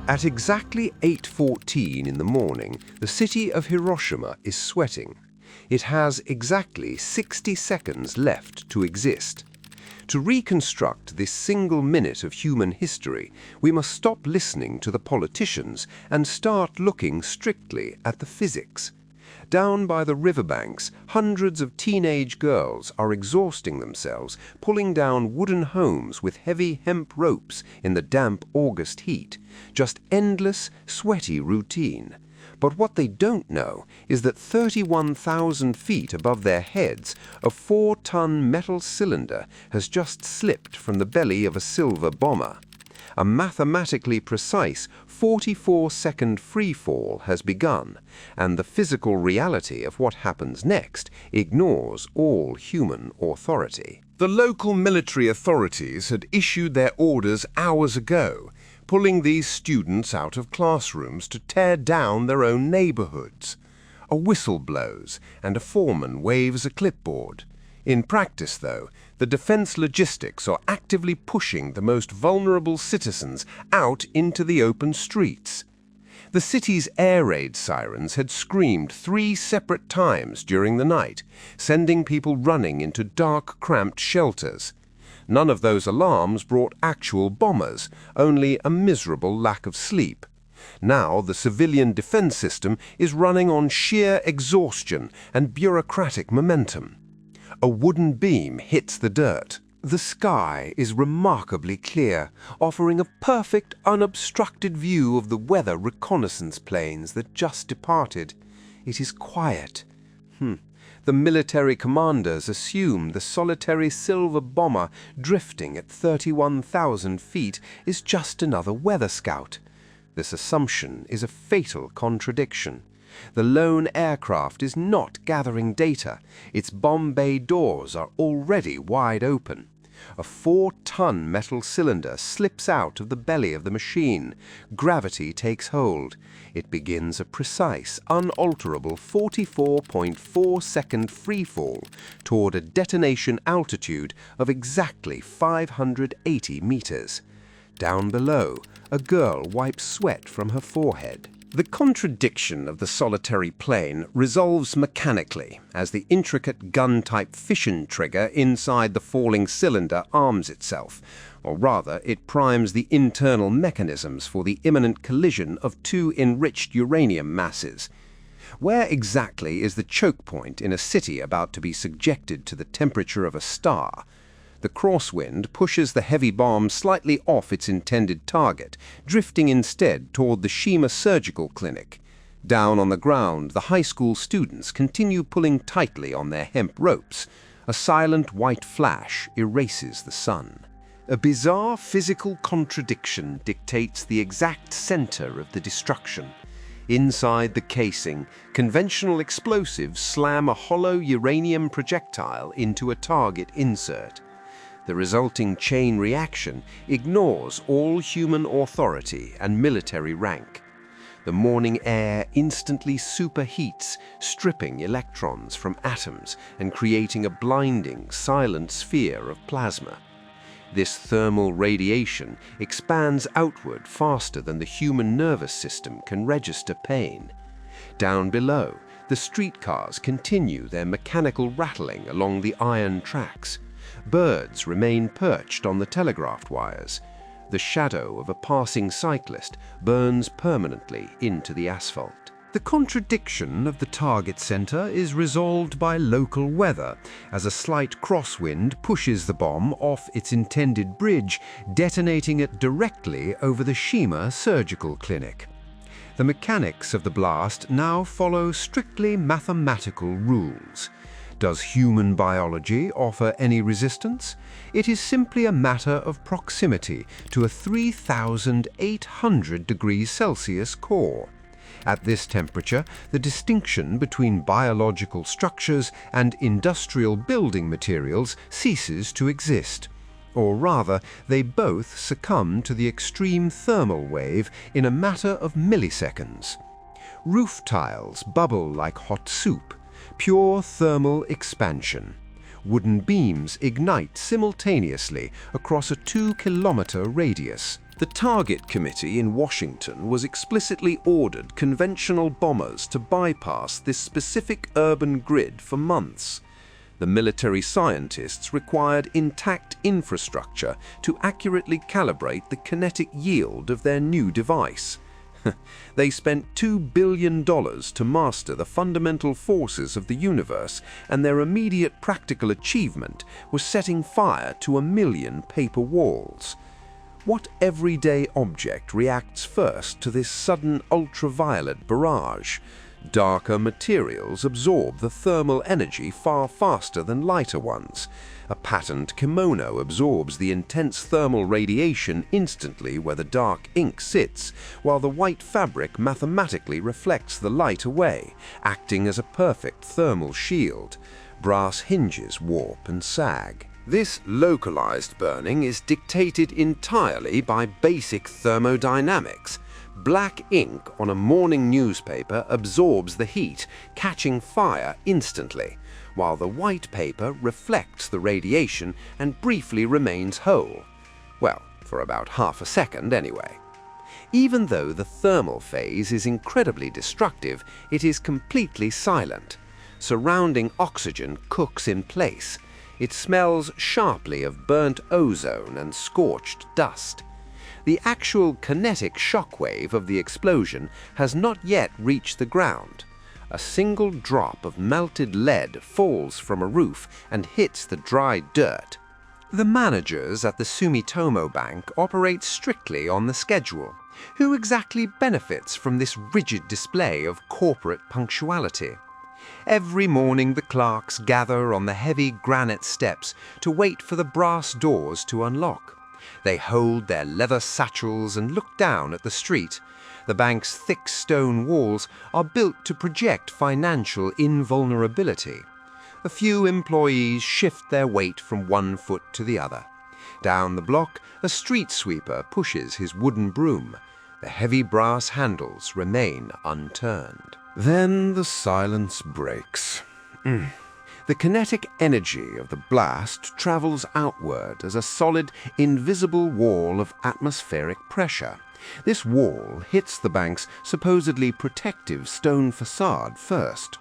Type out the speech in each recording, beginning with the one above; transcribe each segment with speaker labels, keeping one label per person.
Speaker 1: At exactly 8:14 in the morning, the city of Hiroshima is sweating. It has exactly 60 seconds left to exist. To reconstruct this single minute of human history, we must stop listening to the politicians and start looking strictly at the physics. Down by the riverbanks, hundreds of teenage girls are exhausting themselves, pulling down wooden homes with heavy hemp ropes in the damp August heat. Just endless, sweaty routine. But what they don't know is that 31,000 feet above their heads, a 4-ton metal cylinder has just slipped from the belly of a silver bomber. A mathematically precise 44-second free fall has begun, and the physical reality of what happens next ignores all human authority.
Speaker 2: The local military authorities had issued their orders hours ago, pulling these students out of classrooms to tear down their own neighborhoods. A whistle blows, and a foreman waves a clipboard. In practice, though, the defense logistics are actively pushing the most vulnerable citizens out into the open streets. The city's air raid sirens had screamed 3 separate times during the night, sending people running into dark, cramped shelters. None of those alarms brought actual bombers, only a miserable lack of sleep. Now the civilian defense system is running on sheer exhaustion and bureaucratic momentum. A wooden beam hits the dirt. The sky is remarkably clear, offering a perfect, unobstructed view of the weather reconnaissance planes that just departed. It is quiet. The military commanders assume the solitary silver bomber drifting at 31,000 feet is just another weather scout. This assumption is a fatal contradiction. The lone aircraft is not gathering data. Its bomb bay doors are already wide open. A 4-ton metal cylinder slips out of the belly of the machine. Gravity takes hold. It begins a precise, unalterable 44.4-second freefall toward a detonation altitude of exactly 580 meters. Down below, a girl wipes sweat from her forehead. The contradiction of the solitary plane resolves mechanically as the intricate gun-type fission trigger inside the falling cylinder arms itself, or rather, it primes the internal mechanisms for the imminent collision of 2 enriched uranium masses. Where exactly is the choke point in a city about to be subjected to the temperature of a star? The crosswind pushes the heavy bomb slightly off its intended target, drifting instead toward the Shima Surgical Clinic. Down on the ground, the high school students continue pulling tightly on their hemp ropes. A silent white flash erases the sun. A bizarre physical contradiction dictates the exact center of the destruction. Inside the casing, conventional explosives slam a hollow uranium projectile into a target insert. The resulting chain reaction ignores all human authority and military rank. The morning air instantly superheats, stripping electrons from atoms and creating a blinding, silent sphere of plasma. This thermal radiation expands outward faster than the human nervous system can register pain. Down below, the streetcars continue their mechanical rattling along the iron tracks. Birds remain perched on the telegraph wires. The shadow of a passing cyclist burns permanently into the asphalt. The contradiction of the target center is resolved by local weather, as a slight crosswind pushes the bomb off its intended bridge, detonating it directly over the Shima Surgical Clinic. The mechanics of the blast now follow strictly mathematical rules. Does human biology offer any resistance? It is simply a matter of proximity to a 3,800 degrees Celsius core. At this temperature, the distinction between biological structures and industrial building materials ceases to exist. Or rather, they both succumb to the extreme thermal wave in a matter of milliseconds. Roof tiles bubble like hot soup. Pure thermal expansion. Wooden beams ignite simultaneously across a 2-kilometer radius. The Target Committee in Washington was explicitly ordered conventional bombers to bypass this specific urban grid for months. The military scientists required intact infrastructure to accurately calibrate the kinetic yield of their new device. They spent $2 billion to master the fundamental forces of the universe, and their immediate practical achievement was setting fire to 1 million paper walls. What everyday object reacts first to this sudden ultraviolet barrage? Darker materials absorb the thermal energy far faster than lighter ones. A patterned kimono absorbs the intense thermal radiation instantly where the dark ink sits, while the white fabric mathematically reflects the light away, acting as a perfect thermal shield. Brass hinges warp and sag. This localized burning is dictated entirely by basic thermodynamics. Black ink on a morning newspaper absorbs the heat, catching fire instantly, while the white paper reflects the radiation and briefly remains whole. Well, for about half a second anyway. Even though the thermal phase is incredibly destructive, it is completely silent. Surrounding oxygen cooks in place. It smells sharply of burnt ozone and scorched dust. The actual kinetic shockwave of the explosion has not yet reached the ground. A single drop of melted lead falls from a roof and hits the dry dirt. The managers at the Sumitomo Bank operate strictly on the schedule. Who exactly benefits from this rigid display of corporate punctuality? Every morning the clerks gather on the heavy granite steps to wait for the brass doors to unlock. They hold their leather satchels and look down at the street. The bank's thick stone walls are built to project financial invulnerability. A few employees shift their weight from one foot to the other. Down the block, a street sweeper pushes his wooden broom. The heavy brass handles remain unturned. Then the silence breaks. The kinetic energy of the blast travels outward as a solid, invisible wall of atmospheric pressure. This wall hits the bank's supposedly protective stone facade first.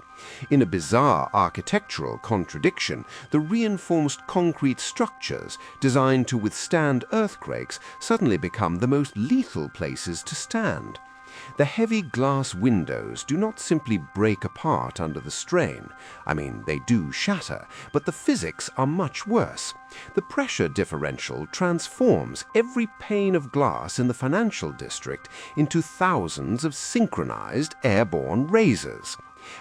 Speaker 2: In a bizarre architectural contradiction, the reinforced concrete structures designed to withstand earthquakes suddenly become the most lethal places to stand. The heavy glass windows do not simply break apart under the strain. I mean, they do shatter, but the physics are much worse. The pressure differential transforms every pane of glass in the financial district into thousands of synchronized airborne razors.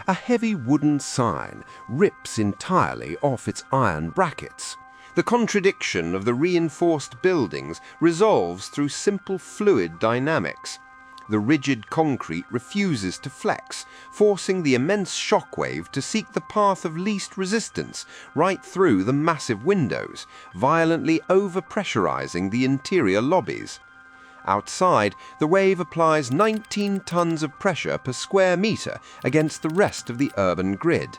Speaker 2: A heavy wooden sign rips entirely off its iron brackets. The contradiction of the reinforced buildings resolves through simple fluid dynamics. The rigid concrete refuses to flex, forcing the immense shockwave to seek the path of least resistance right through the massive windows, violently overpressurizing the interior lobbies. Outside, the wave applies 19 tons of pressure per square meter against the rest of the urban grid.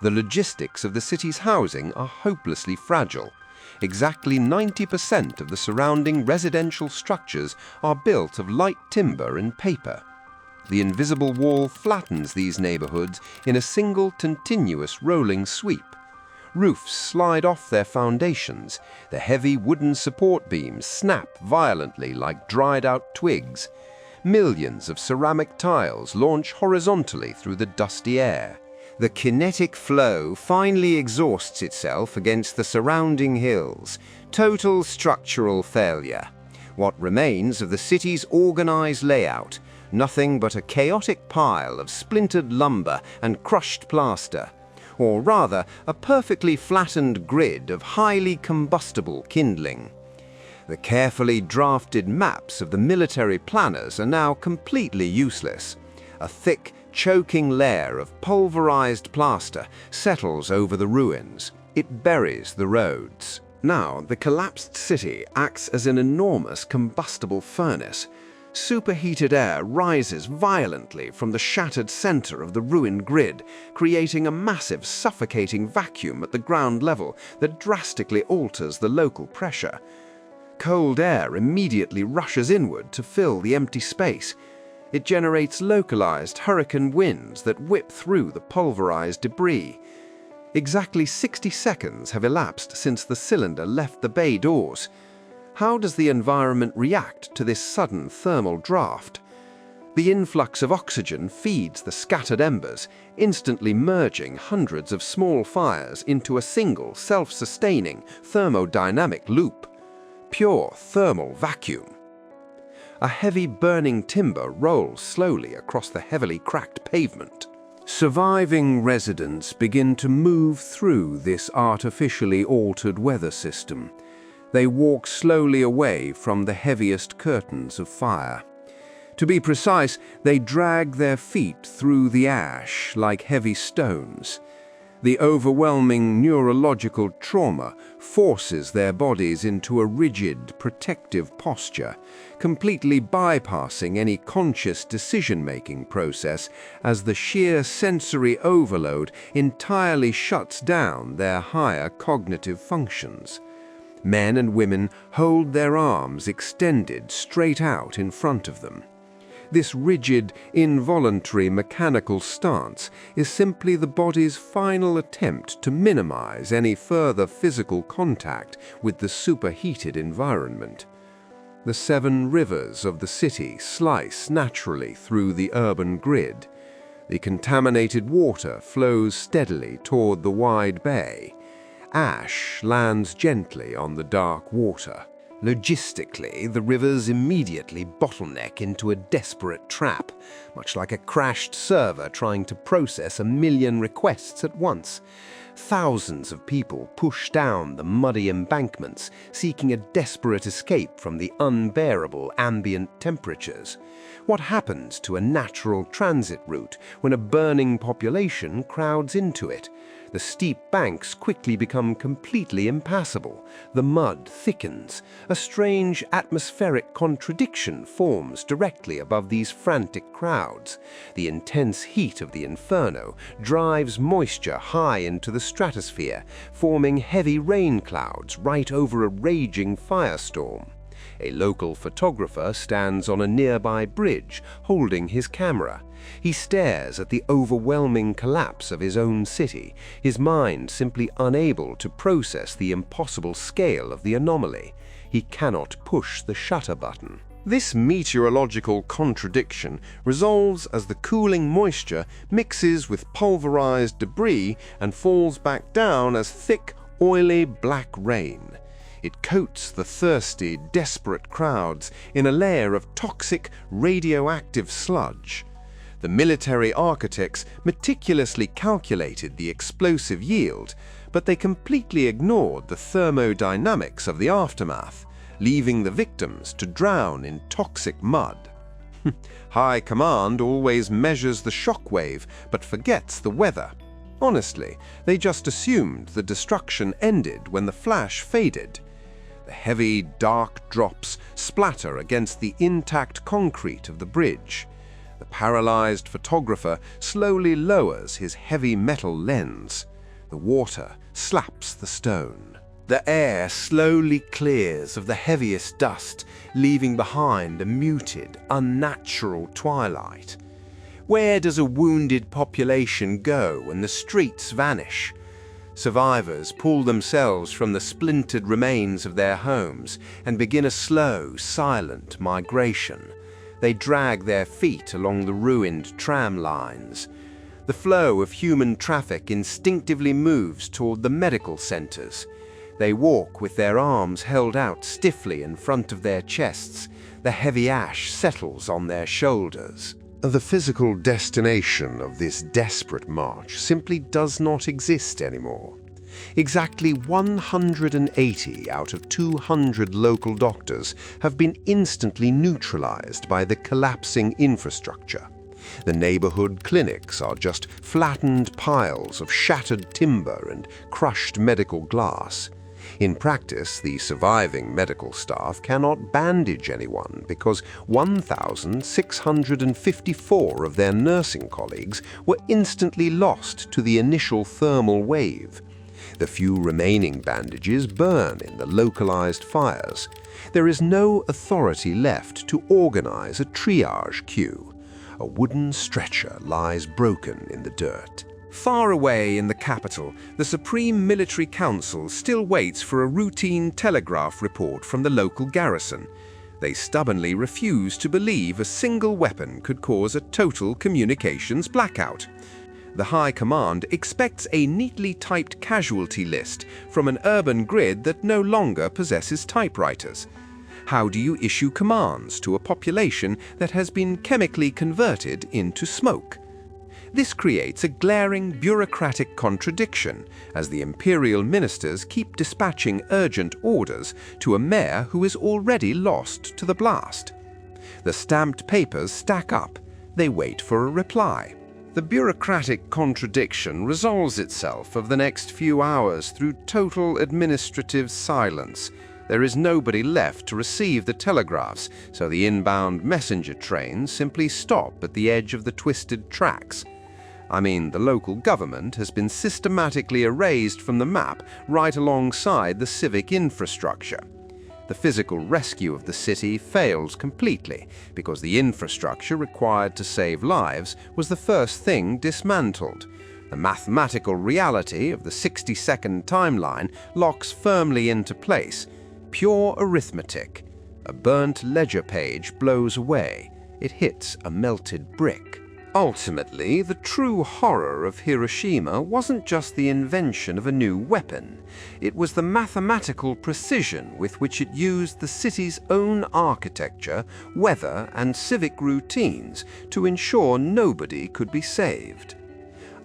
Speaker 2: The logistics of the city's housing are hopelessly fragile. Exactly 90% of the surrounding residential structures are built of light timber and paper. The invisible wall flattens these neighborhoods in a single continuous rolling sweep. Roofs slide off their foundations. The heavy wooden support beams snap violently like dried-out twigs. Millions of ceramic tiles launch horizontally through the dusty air. The kinetic flow finally exhausts itself against the surrounding hills. Total structural failure. What remains of the city's organized layout? Nothing but a chaotic pile of splintered lumber and crushed plaster. Or rather, a perfectly flattened grid of highly combustible kindling. The carefully drafted maps of the military planners are now completely useless. A thick, choking layer of pulverized plaster settles over the ruins. It buries the roads. Now, the collapsed city acts as an enormous combustible furnace. Superheated air rises violently from the shattered center of the ruined grid, creating a massive, suffocating vacuum at the ground level that drastically alters the local pressure. Cold air immediately rushes inward to fill the empty space. It generates localized hurricane winds that whip through the pulverized debris. Exactly 60 seconds have elapsed since the cylinder left the bay doors. How does the environment react to this sudden thermal draft? The influx of oxygen feeds the scattered embers, instantly merging hundreds of small fires into a single self-sustaining thermodynamic loop. Pure thermal vacuum. A heavy burning timber rolls slowly across the heavily cracked pavement. Surviving residents begin to move through this artificially altered weather system. They walk slowly away from the heaviest curtains of fire. To be precise, they drag their feet through the ash like heavy stones. The overwhelming neurological trauma forces their bodies into a rigid, protective posture, completely bypassing any conscious decision-making process as the sheer sensory overload entirely shuts down their higher cognitive functions. Men and women hold their arms extended straight out in front of them. This rigid, involuntary mechanical stance is simply the body's final attempt to minimize any further physical contact with the superheated environment. The 7 rivers of the city slice naturally through the urban grid. The contaminated water flows steadily toward the wide bay. Ash lands gently on the dark water. Logistically, the rivers immediately bottleneck into a desperate trap, much like a crashed server trying to process 1 million requests at once. Thousands of people push down the muddy embankments, seeking a desperate escape from the unbearable ambient temperatures. What happens to a natural transit route when a burning population crowds into it? The steep banks quickly become completely impassable. The mud thickens. A strange atmospheric contradiction forms directly above these frantic crowds. The intense heat of the inferno drives moisture high into the stratosphere, forming heavy rain clouds right over a raging firestorm. A local photographer stands on a nearby bridge, holding his camera. He stares at the overwhelming collapse of his own city, his mind simply unable to process the impossible scale of the anomaly. He cannot push the shutter button. This meteorological contradiction resolves as the cooling moisture mixes with pulverized debris and falls back down as thick, oily black rain. It coats the thirsty, desperate crowds in a layer of toxic, radioactive sludge. The military architects meticulously calculated the explosive yield, but they completely ignored the thermodynamics of the aftermath, leaving the victims to drown in toxic mud. High Command always measures the shockwave, but forgets the weather. Honestly, they just assumed the destruction ended when the flash faded. The heavy, dark drops splatter against the intact concrete of the bridge. The paralyzed photographer slowly lowers his heavy metal lens. The water slaps the stone. The air slowly clears of the heaviest dust, leaving behind a muted, unnatural twilight. Where does a wounded population go when the streets vanish? Survivors pull themselves from the splintered remains of their homes and begin a slow, silent migration. They drag their feet along the ruined tram lines. The flow of human traffic instinctively moves toward the medical centers. They walk with their arms held out stiffly in front of their chests. The heavy ash settles on their shoulders. The physical destination of this desperate march simply does not exist anymore. Exactly 180 out of 200 local doctors have been instantly neutralized by the collapsing infrastructure. The neighborhood clinics are just flattened piles of shattered timber and crushed medical glass. In practice, the surviving medical staff cannot bandage anyone because 1,654 of their nursing colleagues were instantly lost to the initial thermal wave. The few remaining bandages burn in the localized fires. There is no authority left to organize a triage queue. A wooden stretcher lies broken in the dirt.
Speaker 1: Far away in the capital, the Supreme Military Council still waits for a routine telegraph report from the local garrison. They stubbornly refuse to believe a single weapon could cause a total communications blackout. The High Command expects a neatly typed casualty list from an urban grid that no longer possesses typewriters. How do you issue commands to a population that has been chemically converted into smoke? This creates a glaring bureaucratic contradiction as the imperial ministers keep dispatching urgent orders to a mayor who is already lost to the blast. The stamped papers stack up. They wait for a reply. The bureaucratic contradiction resolves itself over the next few hours through total administrative silence. There is nobody left to receive the telegraphs, so the inbound messenger trains simply stop at the edge of the twisted tracks. I mean, the local government has been systematically erased from the map right alongside the civic infrastructure. The physical rescue of the city fails completely because the infrastructure required to save lives was the first thing dismantled. The mathematical reality of the 60-second timeline locks firmly into place. Pure arithmetic. A burnt ledger page blows away. It hits a melted brick. Ultimately, the true horror of Hiroshima wasn't just the invention of a new weapon. It was the mathematical precision with which it used the city's own architecture, weather, and civic routines to ensure nobody could be saved.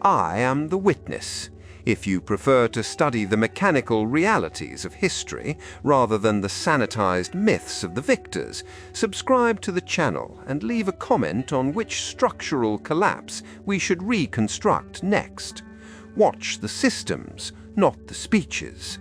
Speaker 1: I am the witness. If you prefer to study the mechanical realities of history rather than the sanitized myths of the victors, subscribe to the channel and leave a comment on which structural collapse we should reconstruct next. Watch the systems, not the speeches.